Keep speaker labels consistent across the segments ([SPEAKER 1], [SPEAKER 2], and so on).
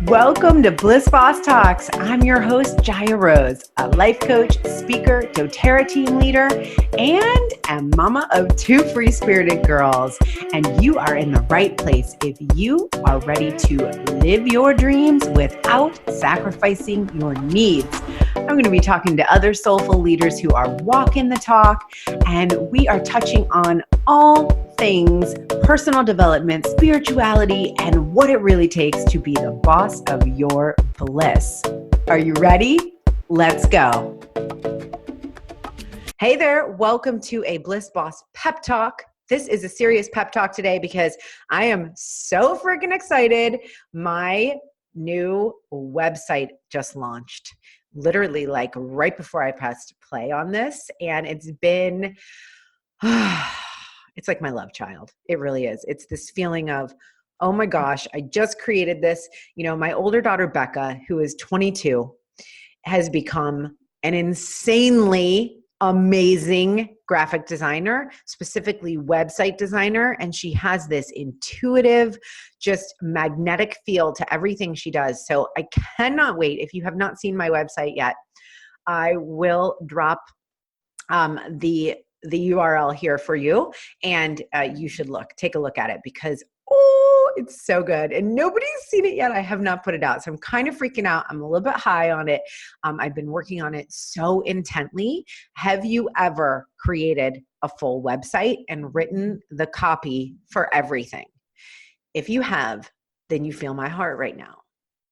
[SPEAKER 1] Welcome to Bliss Boss Talks. I'm your host, Jaya Rose, a life coach, speaker, doTERRA team leader, and a mama of two free-spirited girls. And you are in the right place if you are ready to live your dreams without sacrificing your needs. I'm going to be talking to other soulful leaders who are walking the talk, and we are touching on all things personal development, spirituality, and what it really takes to be the boss of your bliss. Are you ready? Let's go. Hey there, welcome to a Bliss Boss Pep Talk. This is a serious pep talk today because I am so freaking excited. My new website just launched, literally like right before I pressed play on this, and it's been it's like my love child. It really is. It's this feeling of, oh my gosh, I just created this. You know, my older daughter, Becca, who is 22, has become an insanely amazing graphic designer, specifically website designer. And she has this intuitive, just magnetic feel to everything she does. So I cannot wait. If you have not seen my website yet, I will drop the URL here for you, and you should take a look at it because, oh, it's so good. And nobody's seen it yet. I have not put it out. So I'm kind of freaking out. I'm a little bit high on it. I've been working on it so intently. Have you ever created a full website and written the copy for everything? If you have, then you feel my heart right now.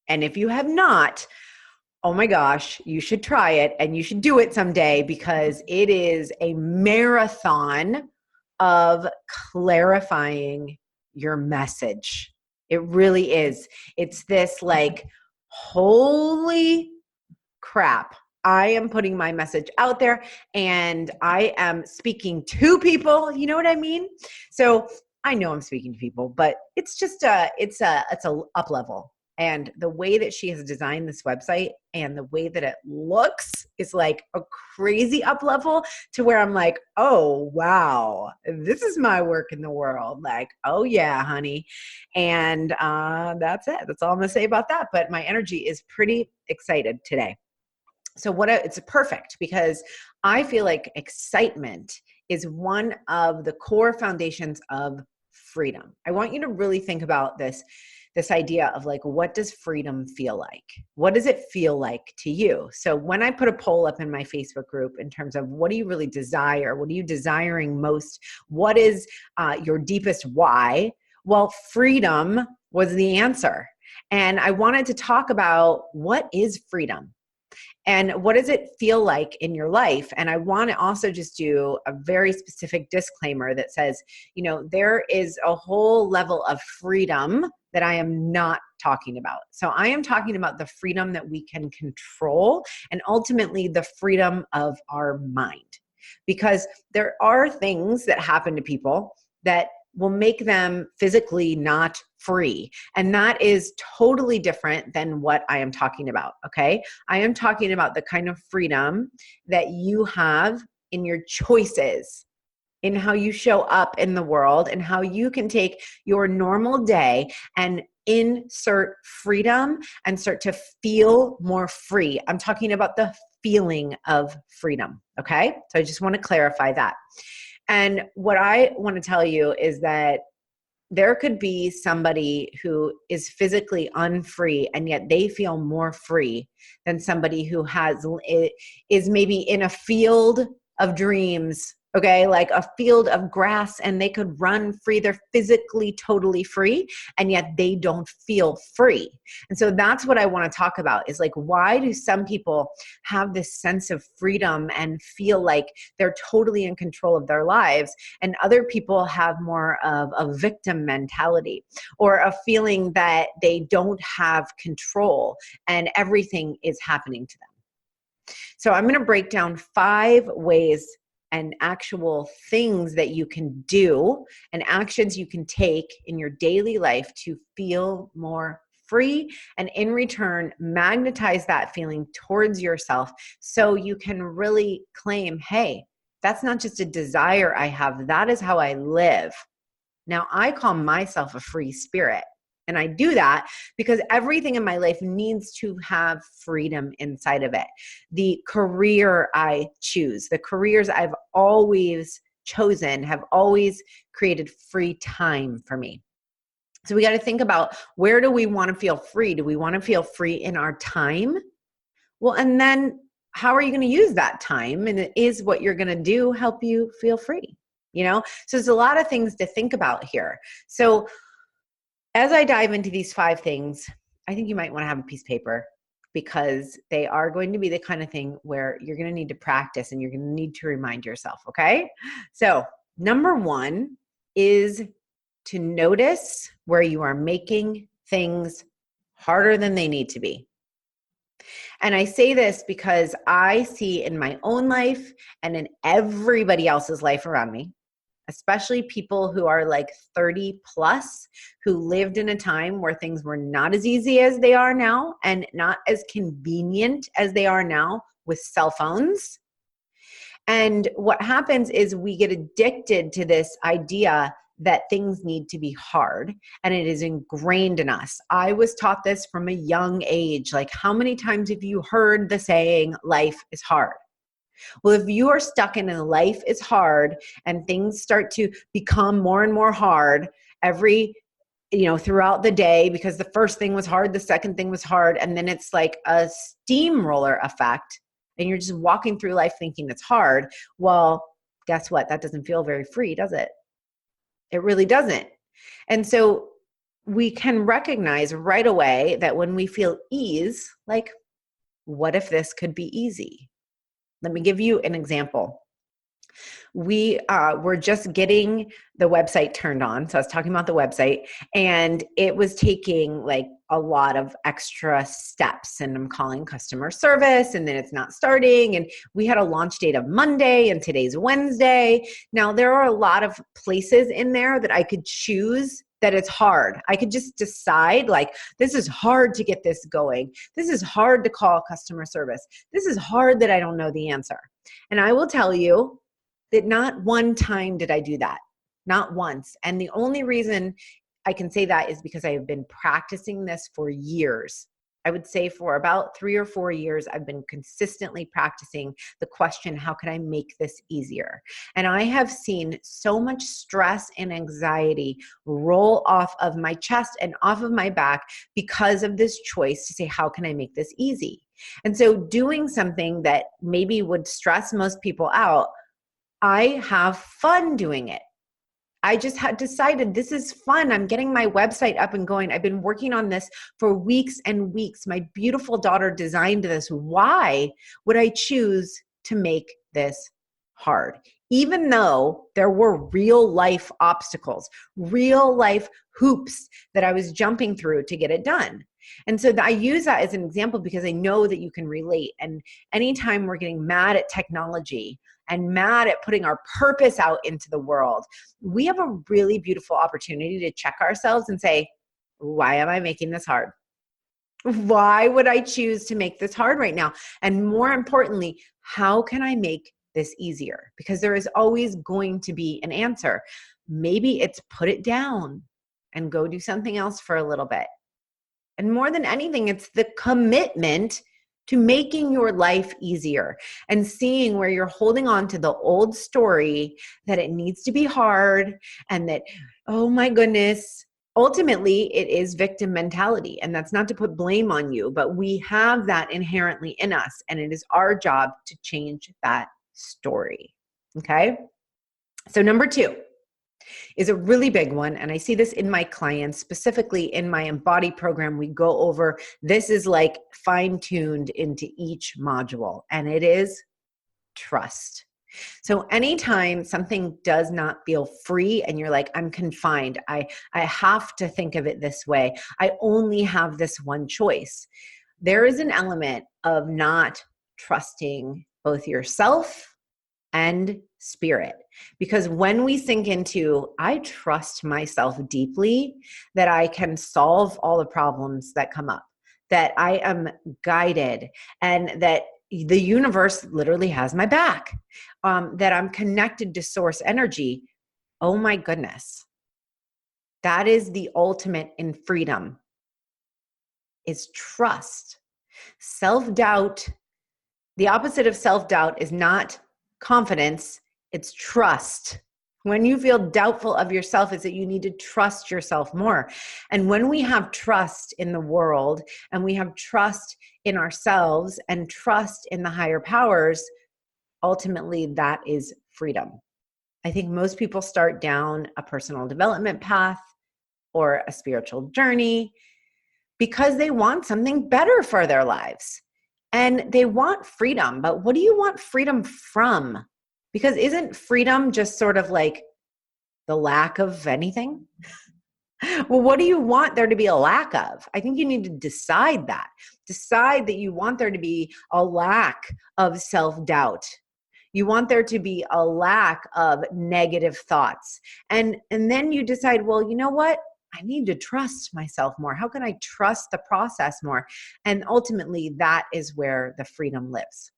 [SPEAKER 1] And if you have not, oh my gosh, you should try it and you should do it someday because it is a marathon of clarifying your message. It really is. It's this like, holy crap. I am putting my message out there and I am speaking to people. You know what I mean? So I know I'm speaking to people, but it's just it's a up level. And the way that she has designed this website and the way that it looks is like a crazy up level to where I'm like, oh, wow, this is my work in the world. Like, oh yeah, honey. And that's it. That's all I'm going to say about that. But my energy is pretty excited today. So it's perfect because I feel like excitement is one of the core foundations of freedom. I want you to really think about this idea of like, what does freedom feel like? What does it feel like to you? So when I put a poll up in my Facebook group in terms of what do you really desire? What are you desiring most? What is your deepest why? Well, freedom was the answer. And I wanted to talk about what is freedom? And what does it feel like in your life? And I want to also just do a very specific disclaimer that says, you know, there is a whole level of freedom that I am not talking about. So I am talking about the freedom that we can control and ultimately the freedom of our mind. Because there are things that happen to people that will make them physically not free. And that is totally different than what I am talking about, okay? I am talking about the kind of freedom that you have in your choices, in how you show up in the world, and how you can take your normal day and insert freedom and start to feel more free. I'm talking about the feeling of freedom, okay? So I just want to clarify that. And what I want to tell you is that there could be somebody who is physically unfree and yet they feel more free than somebody who is maybe in a field of dreams, okay, like a field of grass, and they could run free. They're physically totally free, and yet they don't feel free. And so that's what I want to talk about is like, why do some people have this sense of freedom and feel like they're totally in control of their lives, and other people have more of a victim mentality or a feeling that they don't have control and everything is happening to them? So I'm going to break down 5 ways and actual things that you can do and actions you can take in your daily life to feel more free, and in return, magnetize that feeling towards yourself so you can really claim, hey, that's not just a desire I have, that is how I live. Now, I call myself a free spirit. And I do that because everything in my life needs to have freedom inside of it. The career I choose, the careers I've always chosen have always created free time for me. So we got to think about, where do we want to feel free? Do we want to feel free in our time? Well, and then how are you going to use that time? And is what you're going to do help you feel free? So there's a lot of things to think about here. So as I dive into these 5 things, I think you might want to have a piece of paper, because they are going to be the kind of thing where you're going to need to practice and you're going to need to remind yourself, okay? So number 1 is to notice where you are making things harder than they need to be. And I say this because I see in my own life and in everybody else's life around me, especially people who are like 30 plus, who lived in a time where things were not as easy as they are now and not as convenient as they are now with cell phones. And what happens is we get addicted to this idea that things need to be hard, and it is ingrained in us. I was taught this from a young age. Like, how many times have you heard the saying, life is hard? Well, if you are stuck in a life is hard and things start to become more and more hard throughout the day, because the first thing was hard, the second thing was hard, and then it's like a steamroller effect, and you're just walking through life thinking it's hard. Well, guess what? That doesn't feel very free, does it? It really doesn't. And so we can recognize right away that when we feel ease, like, what if this could be easy? Let me give you an example. We were just getting the website turned on. So I was talking about the website, and it was taking like a lot of extra steps, and I'm calling customer service, and then it's not starting. And we had a launch date of Monday, and today's Wednesday. Now, there are a lot of places in there that I could choose that it's hard. I could just decide, like, this is hard to get this going. This is hard to call customer service. This is hard that I don't know the answer. And I will tell you that not one time did I do that. Not once. And the only reason I can say that is because I have been practicing this for years. I would say for about 3 or 4 years, I've been consistently practicing the question, how can I make this easier? And I have seen so much stress and anxiety roll off of my chest and off of my back because of this choice to say, how can I make this easy? And so doing something that maybe would stress most people out, I have fun doing it. I just had decided this is fun. I'm getting my website up and going. I've been working on this for weeks and weeks. My beautiful daughter designed this. Why would I choose to make this hard? Even though there were real life obstacles, real life hoops that I was jumping through to get it done. And so I use that as an example because I know that you can relate. And anytime we're getting mad at technology and mad at putting our purpose out into the world, we have a really beautiful opportunity to check ourselves and say, why am I making this hard? Why would I choose to make this hard right now? And more importantly, how can I make this easier? Because there is always going to be an answer. Maybe it's put it down and go do something else for a little bit. And more than anything, it's the commitment to making your life easier and seeing where you're holding on to the old story that it needs to be hard and that, oh my goodness, ultimately it is victim mentality. And that's not to put blame on you, but we have that inherently in us, and it is our job to change that story. Okay? So number 2 is a really big one. And I see this in my clients, specifically in my Embody program. We go over, this is like fine-tuned into each module, and it is trust. So anytime something does not feel free and you're like, I'm confined, I have to think of it this way, I only have this one choice, there is an element of not trusting both yourself and spirit. Because when we sink into, I trust myself deeply that I can solve all the problems that come up, that I am guided, and that the universe literally has my back, that I'm connected to source energy, oh my goodness, That is the ultimate in freedom, is trust. Self-doubt, the opposite of self-doubt is not confidence, it's trust. When you feel doubtful of yourself, is that you need to trust yourself more. And when we have trust in the world and we have trust in ourselves and trust in the higher powers, ultimately that is freedom. I think most people start down a personal development path or a spiritual journey because they want something better for their lives. And they want freedom, but what do you want freedom from? Because isn't freedom just sort of like the lack of anything? Well, what do you want there to be a lack of? I think you need to decide that. Decide that you want there to be a lack of self-doubt. You want there to be a lack of negative thoughts. And then you decide, well, you know what? I need to trust myself more. How can I trust the process more? And ultimately, that is where the freedom lives.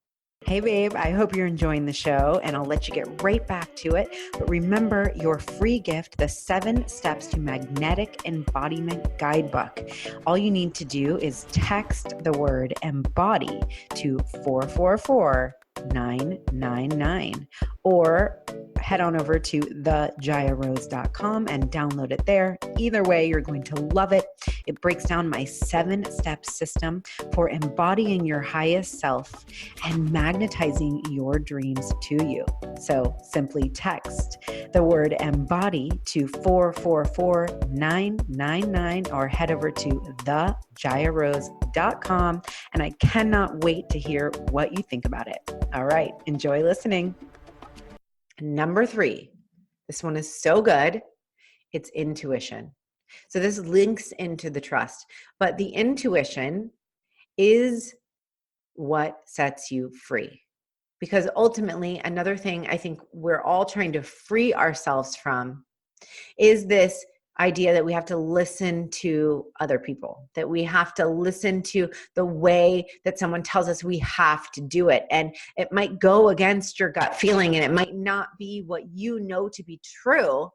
[SPEAKER 1] Hey, babe, I hope you're enjoying the show, and I'll let you get right back to it. But remember your free gift, the 7 Steps to Magnetic Embodiment Guidebook. All you need to do is text the word Embody to 444-999, or head on over to thejayarose.com and download it there. Either way, you're going to love it. It breaks down my 7-step system for embodying your highest self and magnetizing your dreams to you. So simply text the word Embody to 444-999 or head over to thejayarose.com, and I cannot wait to hear what you think about it. All right, enjoy listening. Number 3, this one is so good. It's intuition. So this links into the trust, but the intuition is what sets you free. Because ultimately, another thing I think we're all trying to free ourselves from is this idea that we have to listen to other people, that we have to listen to the way that someone tells us we have to do it. And it might go against your gut feeling, and it might not be what you know to be true.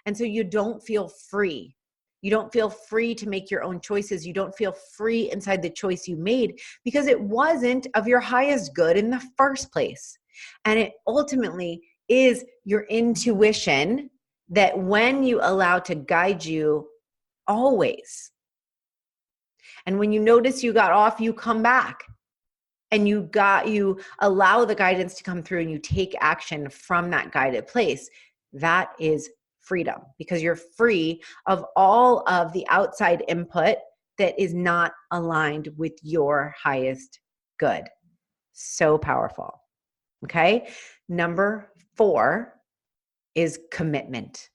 [SPEAKER 1] And so you don't feel free. You don't feel free to make your own choices. You don't feel free inside the choice you made because it wasn't of your highest good in the first place. And it ultimately is your intuition that when you allow to guide you always. And when you notice you got off, you come back and you allow the guidance to come through and you take action from that guided place. That is freedom, because you're free of all of the outside input that is not aligned with your highest good. So powerful. Okay. Number 4 is commitment.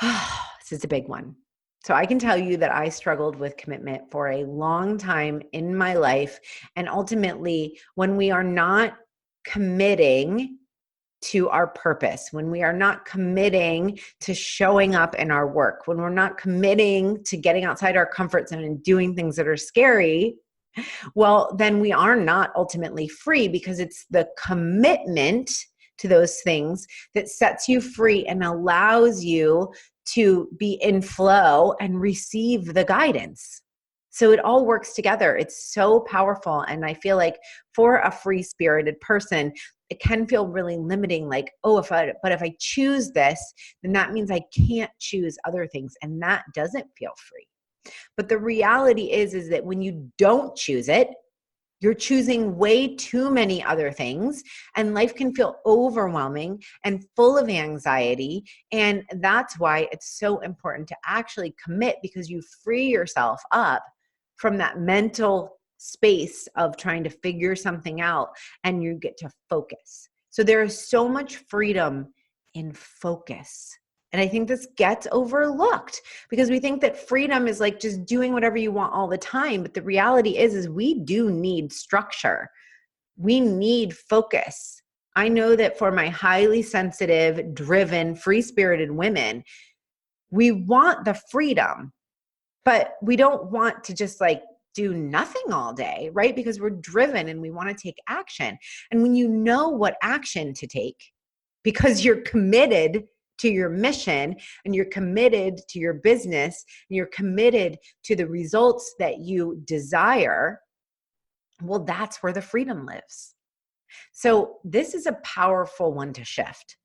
[SPEAKER 1] This is a big one. So I can tell you that I struggled with commitment for a long time in my life. And ultimately, when we are not committing to our purpose, when we are not committing to showing up in our work, when we're not committing to getting outside our comfort zone and doing things that are scary, well, then we are not ultimately free, because it's the commitment to those things that sets you free and allows you to be in flow and receive the guidance. So it all works together. It's so powerful. And I feel like for a free-spirited person, it can feel really limiting, like, oh, if I choose this, then that means I can't choose other things. And that doesn't feel free. But the reality is that when you don't choose it, you're choosing way too many other things, and life can feel overwhelming and full of anxiety. And that's why it's so important to actually commit, because you free yourself up from that mental space of trying to figure something out, and you get to focus. So there is so much freedom in focus. And I think this gets overlooked because we think that freedom is like just doing whatever you want all the time. But the reality is we do need structure. We need focus. I know that for my highly sensitive, driven, free-spirited women, we want the freedom, but we don't want to just like do nothing all day, right? Because we're driven and we want to take action. And when you know what action to take, because you're committed to your mission and you're committed to your business and you're committed to the results that you desire, well, that's where the freedom lives. So this is a powerful one to shift,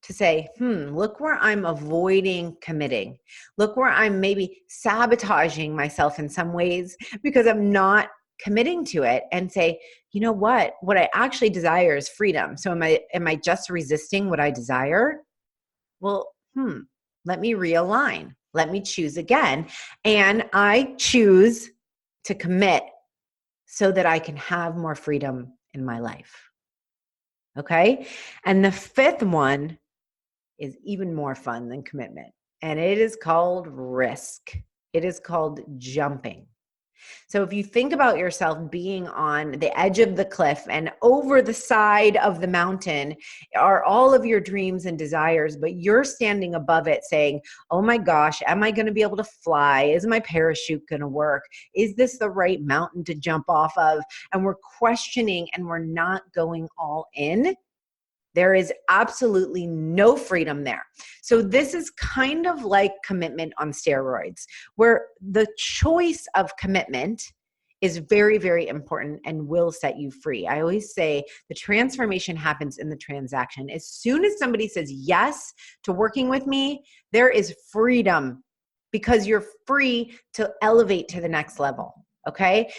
[SPEAKER 1] to say, look where I'm avoiding committing. Look where I'm maybe sabotaging myself in some ways because I'm not committing to it, and say, you know what I actually desire is freedom. So am I just resisting what I desire? Well, let me realign. Let me choose again. And I choose to commit so that I can have more freedom in my life. Okay? And the fifth one is even more fun than commitment. And it is called risk. It is called jumping. So if you think about yourself being on the edge of the cliff and over the side of the mountain are all of your dreams and desires, but you're standing above it saying, oh my gosh, am I going to be able to fly? Is my parachute going to work? Is this the right mountain to jump off of? And we're questioning and we're not going all in. There is absolutely no freedom there. So this is kind of like commitment on steroids, where the choice of commitment is very, very important and will set you free. I always say the transformation happens in the transaction. As soon as somebody says yes to working with me, there is freedom because you're free to elevate to the next level, okay?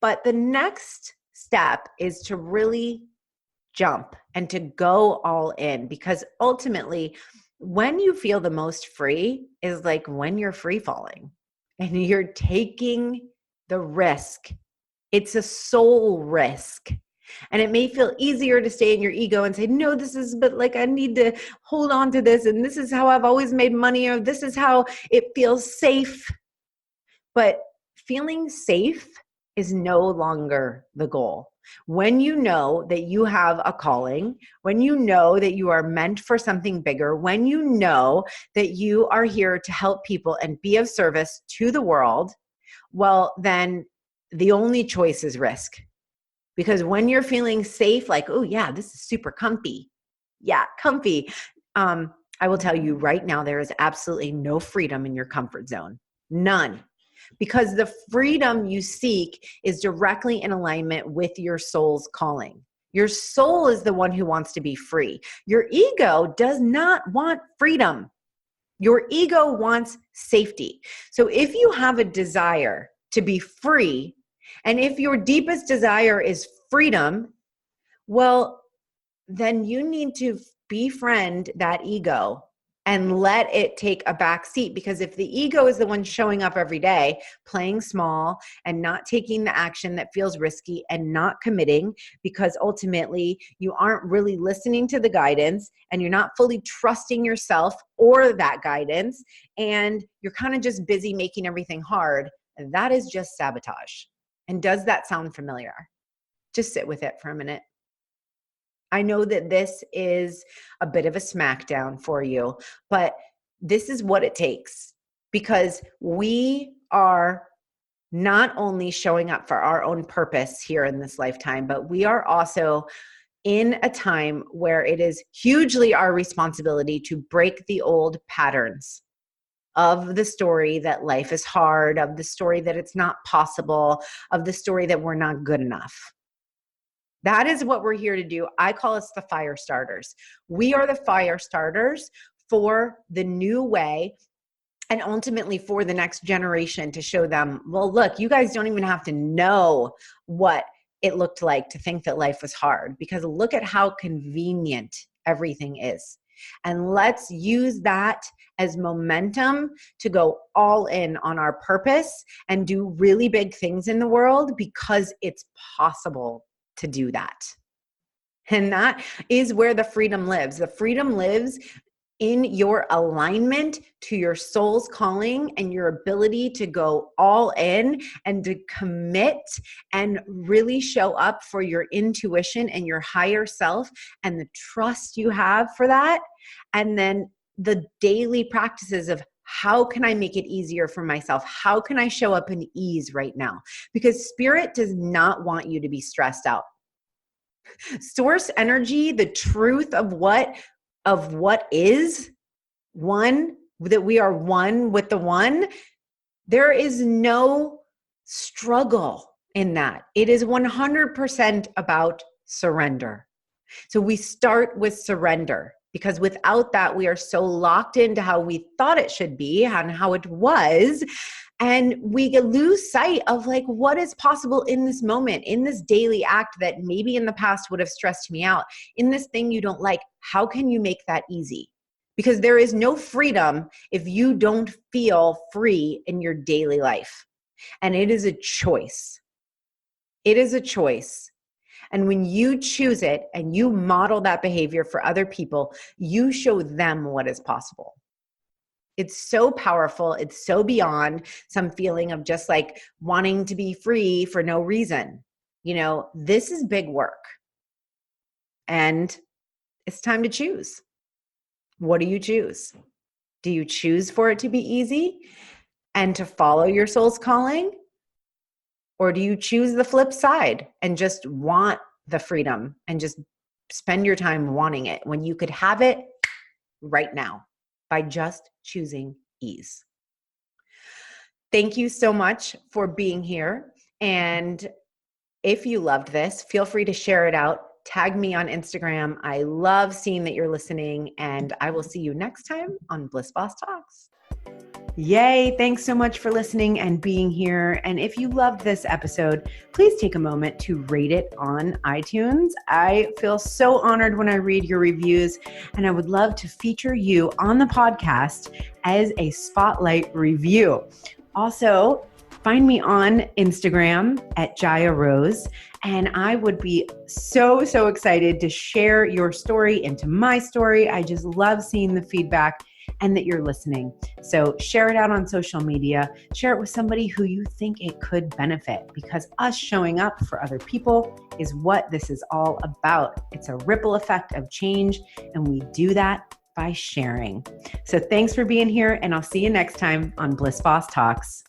[SPEAKER 1] But the next step is to really jump and to go all in, because ultimately when you feel the most free is like when you're free falling and you're taking the risk. It's a soul risk. And it may feel easier to stay in your ego and say, no, but like I need to hold on to this. And this is how I've always made money, or this is how it feels safe. But feeling safe is no longer the goal. When you know that you have a calling, when you know that you are meant for something bigger, when you know that you are here to help people and be of service to the world, well, then the only choice is risk. Because when you're feeling safe, like, oh yeah, this is super comfy. Yeah, comfy. I will tell you right now, there is absolutely no freedom in your comfort zone. None. Because the freedom you seek is directly in alignment with your soul's calling. Your soul is the one who wants to be free. Your ego does not want freedom. Your ego wants safety. So if you have a desire to be free, and if your deepest desire is freedom, well, then you need to befriend that ego and let it take a back seat. Because if the ego is the one showing up every day, playing small and not taking the action that feels risky and not committing, because ultimately you aren't really listening to the guidance and you're not fully trusting yourself or that guidance, and you're kind of just busy making everything hard, that is just sabotage. And does that sound familiar? Just sit with it for a minute. I know that this is a bit of a smackdown for you, but this is what it takes, because we are not only showing up for our own purpose here in this lifetime, but we are also in a time where it is hugely our responsibility to break the old patterns of the story that life is hard, of the story that it's not possible, of the story that we're not good enough. That is what we're here to do. I call us the fire starters. We are the fire starters for the new way, and ultimately for the next generation, to show them, well, look, you guys don't even have to know what it looked like to think that life was hard, because look at how convenient everything is. And let's use that as momentum to go all in on our purpose and do really big things in the world, because it's possible to do that. And that is where the freedom lives. The freedom lives in your alignment to your soul's calling and your ability to go all in and to commit and really show up for your intuition and your higher self, and the trust you have for that. And then the daily practices of, how can I make it easier for myself? How can I show up in ease right now? Because spirit does not want you to be stressed out. Source energy, the truth of what is, that we are one with the one, there is no struggle in that. It is 100% about surrender. So we start with surrender, because without that, we are so locked into how we thought it should be and how it was. And we lose sight of like what is possible in this moment, in this daily act that maybe in the past would have stressed me out, in this thing you don't like. How can you make that easy? Because there is no freedom if you don't feel free in your daily life. And it is a choice. It is a choice. And when you choose it and you model that behavior for other people, you show them what is possible. It's so powerful. It's so beyond some feeling of just like wanting to be free for no reason. You know, this is big work. And it's time to choose. What do you choose? Do you choose for it to be easy and to follow your soul's calling? Or do you choose the flip side and just want the freedom and just spend your time wanting it when you could have it right now by just choosing ease? Thank you so much for being here. And if you loved this, feel free to share it out. Tag me on Instagram. I love seeing that you're listening, and I will see you next time on Bliss Boss Talks. Yay. Thanks so much for listening and being here. And if you loved this episode, please take a moment to rate it on iTunes. I feel so honored when I read your reviews, and I would love to feature you on the podcast as a spotlight review. Also, find me on Instagram at Jaya Rose, and I would be so excited to share your story into my story. I just love seeing the feedback and that you're listening. So share it out on social media. Share it with somebody who you think it could benefit, because us showing up for other people is what this is all about. It's a ripple effect of change, and we do that by sharing. So thanks for being here, and I'll see you next time on Bliss Boss Talks.